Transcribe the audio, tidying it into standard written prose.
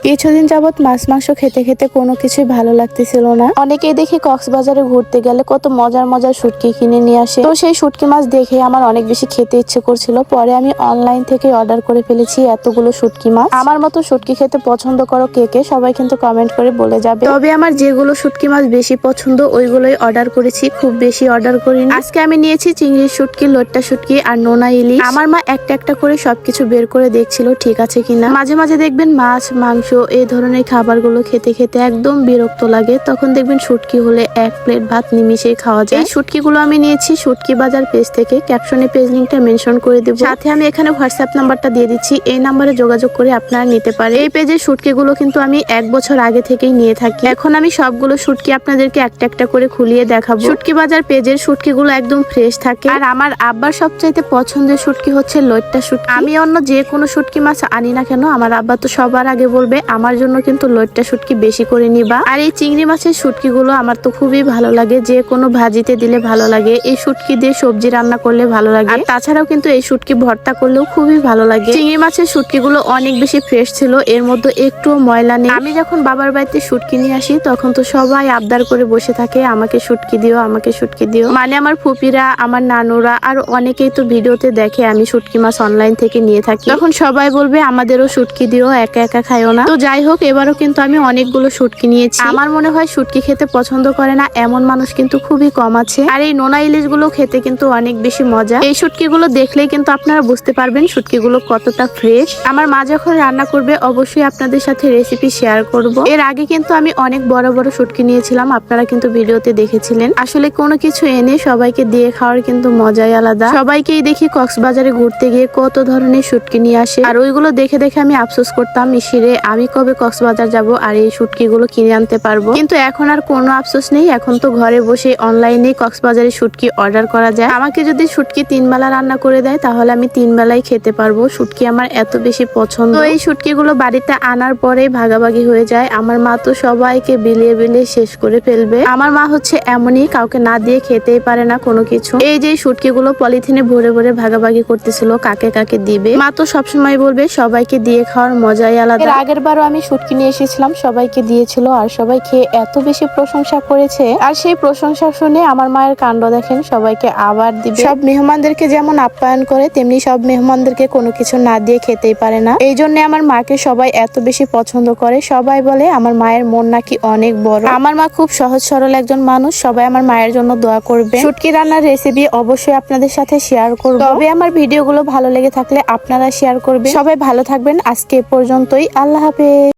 কিছুদিন যাবত মাছ মাংস খেতে খেতে কোনো কিছুই ভালো লাগতেছিল না। অনেকেই দেখি কক্সবাজারে ঘুরতে গেলে কত মজার মজার শুটকি কিনে নিয়ে আসে। তো সেই শুটকি মাছ দেখে আমার অনেক বেশি খেতে ইচ্ছে করছিল। পরে আমি অনলাইন থেকে অর্ডার করে ফেলেছি এতগুলো শুটকি মাছ। আমার মতো শুটকি খেতে পছন্দ করো কে কে, সবাই কিন্তু কমেন্ট করে বলে যাবে। তবে আমার যেগুলো শুটকি মাছ বেশি পছন্দ ওইগুলোই অর্ডার করেছি, খুব বেশি অর্ডার করিনি। আজকে আমি নিয়েছি চিংড়ির শুটকি, লট্টা শুটকি আর নোনা ইলিশ। আমার মা একটা একটা করে সবকিছু বের করে দেখছিল ঠিক আছে কিনা। মাঝে মাঝে দেখবেন মাছ মাংস এই ধরনের খাবারগুলো খেতে খেতে একদম বিরক্ত লাগে, তখন দেখবেন শুটকি হলে এক প্লেট ভাত নিমিশেই খাওয়া যায়। এই শুটকিগুলো আমি নিয়েছি শুটকি বাজার পেজ থেকে, ক্যাপশনে পেজ লিংকটা মেনশন করে দেব। সাথে আমি এখানে হোয়াটসঅ্যাপ নাম্বারটা দিয়ে দিচ্ছি, এই নাম্বারে যোগাযোগ করে আপনারা নিতে পারেন। এই পেজের শুটকিগুলো কিন্তু আমি 1 বছর আগে থেকেই নিয়ে থাকি। এখন আমি সবগুলো শুটকি আপনাদেরকে একটা একটা করে খুলিয়ে দেখাবো। শুটকি বাজার পেজের শুটকিগুলো একদম ফ্রেশ থাকে। আর আমার আব্বার সবচাইতে পছন্দের শুটকি হচ্ছে লইট্টা শুটকি। আমি অন্য যে কোনো শুটকি মাছ আনি না কেন, আমার আব্বা তো সবার আগে বলবে আমার জন্য কিন্তু লইট্টা শুটকি বেশি করে নিবা। আর এই চিংড়ি মাছের শুটকিগুলো আমার তো খুবই ভালো লাগে, যে কোনো ভাজিতে দিলে ভালো লাগে, এই শুটকি দিয়ে সবজি রান্না করলে ভালো লাগে, আর তাছাড়াও কিন্তু এই শুটকি ভর্তা করলেও খুবই ভালো লাগে। চিংড়ি মাছের শুটকিগুলো অনেক বেশি ফ্রেশ ছিল, এর মধ্যে একটুও ময়লা নেই। আমি যখন বাবার বাড়িতে শুটকি নিয়ে আসি তখন তো সবাই আবদার করে বসে থাকে আমাকে শুটকি দিও, আমাকে শুটকি দিও। মানে আমার ফুপিরা, আমার নানুরা আর অনেকেই তো ভিডিওতে দেখে আমি শুটকি মাছ অনলাইন থেকে নিয়ে থাকি, তখন সবাই বলবে আমাদেরও শুটকি দিও, একা একা খাইও না। তো যাই হোক, এবারও কিন্তু আমি অনেকগুলো শুটকি নিয়েছি। আমার মনে হয় শুটকি খেতে পছন্দ করে না এমন মানুষ কিন্তু খুবই কম আছে। আর এই নোনা ইলিশ গুলো খেতে কিন্তু অনেক বেশি মজা। এই শুটকিগুলো দেখলেই কিন্তু আপনারা বুঝতে পারবেন শুটকিগুলো কতটা ফ্রেশ। আমার মা যখন রান্না করবে অবশ্যই আপনাদের সাথে রেসিপি শেয়ার করব। এর আগে কিন্তু আমি অনেক বড় বড় শুটকি নিয়েছিলাম, আপনারা কিন্তু ভিডিওতে দেখেছিলেন। আসলে কোনো কিছু এনে সবাইকে দিয়ে খাওয়ার কিন্তু মজাই আলাদা। সবাইকেই দেখি কক্সবাজারে ঘুরতে গিয়ে কত ধরনের শুটকি নিয়ে আসে, আর ওইগুলো দেখে দেখে আমি আফসোস করতাম, ইসিরে আমি কবে কক্সবাজার যাব আর এই শুটকিগুলো কিনে আনতে পারবো। কিন্তু এখন আর কোনো আফসোস নেই, এখন তো ঘরে বসে অনলাইনে কক্সবাজারে শুটকি অর্ডার করা যায়। আমাকে যদি শুটকি 3 বেলা রান্না করে দেয় তাহলে আমি 3 বেলাই খেতে পারবো। শুটকি আমার এত বেশি পছন্দ। তো এই শুটকিগুলো বাড়িতে আনার পরেই ভাগাভাগি হয়ে যায়। আমার মা তো সবাইকে বিলিয়ে বিলিয়ে শেষ করে ফেলবে। আমার মা হচ্ছে এমনই, কাউকে না দিয়ে খেতেই পারে না কোনো কিছু। এই যে শুটকিগুলো পলিথিনে ভরে ভরে ভাগাভাগি করতেছিল কাকে কাকে দিবে। মা তো সবসময় বলবে সবাইকে দিয়ে খাওয়ার মজাই আলাদা। এর আগের বারও আমি শুটকি নিয়ে এসেছিলাম, সবাইকে দিয়েছিল আর সবাই খেয়ে এত বেশি প্রশংসা করেছে। আর সেই প্রশংসা শুনে আমার মায়ের কাণ্ড দেখেন, সবাইকে আবার দিবে। সব মেহমানদেরকে যেমন আপ্যায়ন করে তেমনি সব মেহমানদেরকে কোনো কিছু না দিয়ে খেতেই পারে না। এই জন্য আমার মাকে সবাই এত বেশি পছন্দ করে। সবাই বলে আমার মায়ের মন নাকি অনেক বড়। আমার মা খুব সহজ সরল একজন মানুষ, সবাই আমার মায়ের জন্য দোয়া করবে। শুটকি রান্নার রেসিপি অবশ্যই আপনাদের সাথে শেয়ার করব। তবে আমার ভিডিওগুলো ভালো লেগে থাকলে আপনারা শেয়ার করবেন। সবাই ভালো থাকবেন, আজকে এ পর্যন্তই, আল্লাহ হাফেজ।